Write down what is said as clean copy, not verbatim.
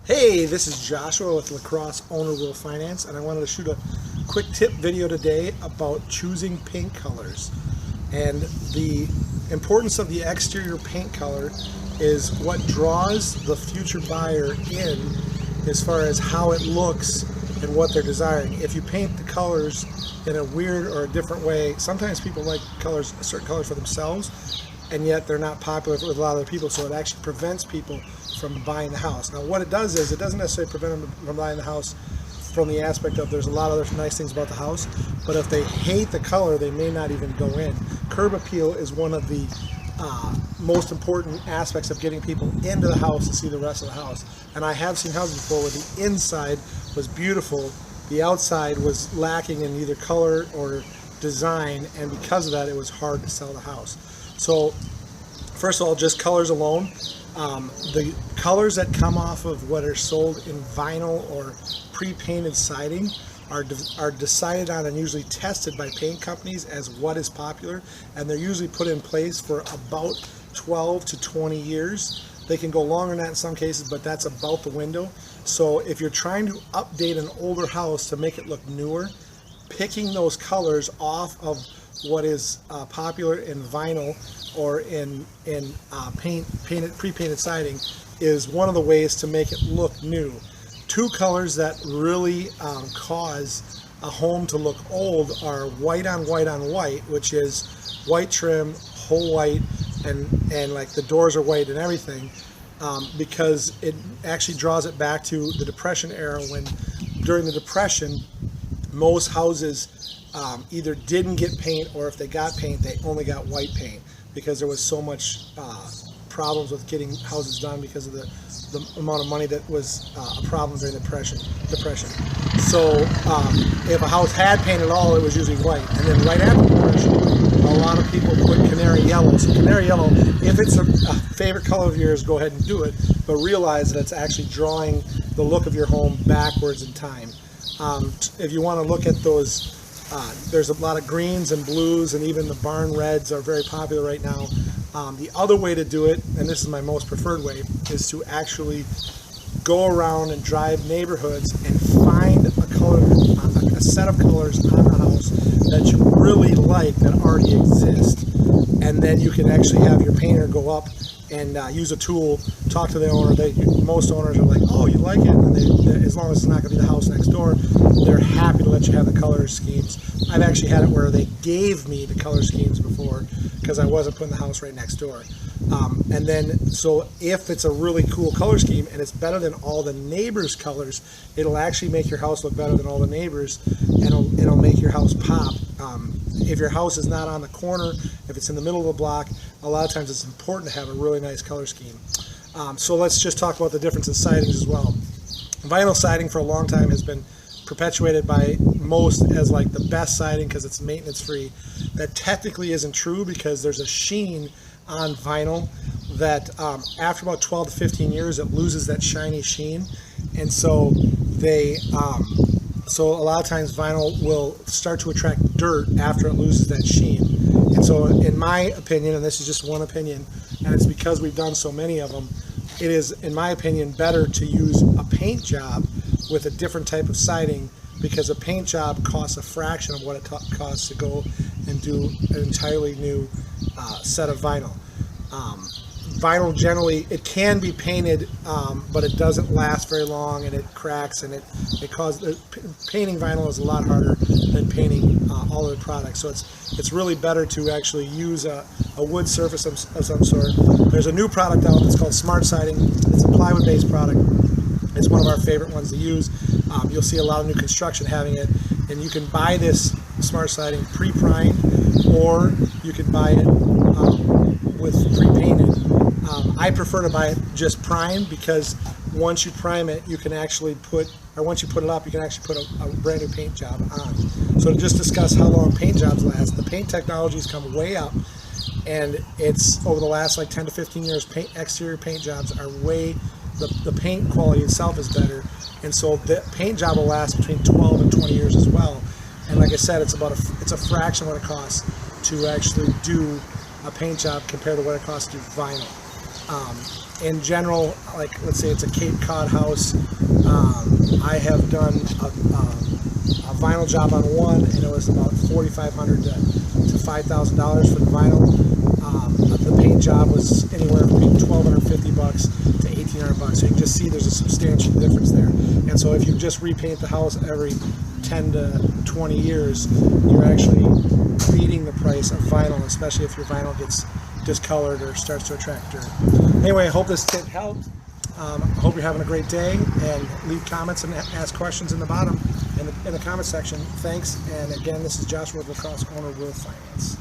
Hey, this is Joshua with Crosse Owner Will Finance, and I wanted to shoot a quick tip video today about choosing paint colors. And the importance of the exterior paint color is what draws the future buyer in as far as how it looks and what they're desiring. If you paint the colors in a weird or a different way, sometimes people like colors, certain colors for themselves, and yet they're not popular with a lot of other people, so it actually prevents people from buying the house. Now what it does is it doesn't necessarily prevent them from buying the house from the aspect of there's a lot of other nice things about the house, but if they hate the color, they may not even go in. Curb appeal is one of the most important aspects of getting people into the house to see the rest of the house. And I have seen houses before where the inside was beautiful, the outside was lacking in either color or design, and because of that it was hard to sell the house. So first of all, just colors alone. The colors that come off of what are sold in vinyl or pre-painted siding are decided on and usually tested by paint companies as what is popular, and they're usually put in place for about 12 to 20 years. They can go longer than that in some cases, but that's about the window. So if you're trying to update an older house to make it look newer, picking those colors off of what is popular in vinyl or in pre-painted siding is one of the ways to make it look new. Two colors that really cause a home to look old are white on white on white, which is white trim, whole white, and like the doors are white and everything, because it actually draws it back to the Depression era, when during the Depression most houses either didn't get paint, or if they got paint, they only got white paint because there was so much problems with getting houses done because of the amount of money that was a problem during the Depression. So if a house had paint at all, it was usually white. And then right after the Depression, a lot of people put canary yellow. So canary yellow, if it's a favorite color of yours, go ahead and do it, but realize that it's actually drawing the look of your home backwards in time. If you want to look at those, there's a lot of greens and blues, and even the barn reds are very popular right now. The other way to do it, and this is my most preferred way, is to actually go around and drive neighborhoods and find a set of colors on the house that you really like that already exist, and then you can actually have your painter go up and use a tool, talk to the owner. Most owners are like, oh, you like it? And as long as it's not going to be the house next door, they're happy to let you have the color schemes. I've actually had it where they gave me the color schemes before because I wasn't putting the house right next door. And then, so if it's a really cool color scheme and it's better than all the neighbors' colors, it'll actually make your house look better than all the neighbors, and it'll make your house pop. If your house is not on the corner, if it's in the middle of the block, a lot of times it's important to have a really nice color scheme. So let's just talk about the difference in sidings as well. Vinyl siding for a long time has been perpetuated by most as like the best siding because it's maintenance free. That technically isn't true, because there's a sheen on vinyl that after about 12 to 15 years it loses that shiny sheen, and so so a lot of times vinyl will start to attract dirt after it loses that sheen. And so in my opinion, and this is just one opinion, and it's because we've done so many of them, it is, in my opinion, better to use a paint job with a different type of siding, because a paint job costs a fraction of what it costs to go and do an entirely new set of vinyl. Vinyl generally, it can be painted, but it doesn't last very long, and it cracks, and painting vinyl is a lot harder than painting all other products. So it's really better to actually use a wood surface of some sort. There's a new product out that's called Smart Siding. It's a plywood-based product. It's one of our favorite ones to use. You'll see a lot of new construction having it, and you can buy this Smart Siding pre-primed, or you can buy it with pre-painted. I prefer to buy it just primed, because once you prime it, you can actually once you put it up, you can actually put a brand new paint job on. So to just discuss how long paint jobs last, the paint technology's come way up, and it's over the last like 10 to 15 years, exterior paint jobs are the paint quality itself is better, and so the paint job will last between 12 and 20 years as well. And like I said, it's a fraction of what it costs to actually do a paint job compared to what it costs to do vinyl. in general, like let's say it's a Cape Cod house, I have done a vinyl job on one, and it was about $4,500 to $5,000 for the vinyl. The paint job was anywhere between $1,250 to $1,800. So you can just see there's a substantial difference there. And so if you just repaint the house every 10 to 20 years, you're actually beating the price of vinyl, especially if your vinyl gets discolored or starts to attract dirt. Anyway, I hope this tip helped. I hope you're having a great day, and leave comments and ask questions in the bottom in the comment section. Thanks, and again, this is Joshua with Crosse, owner of Will Finance.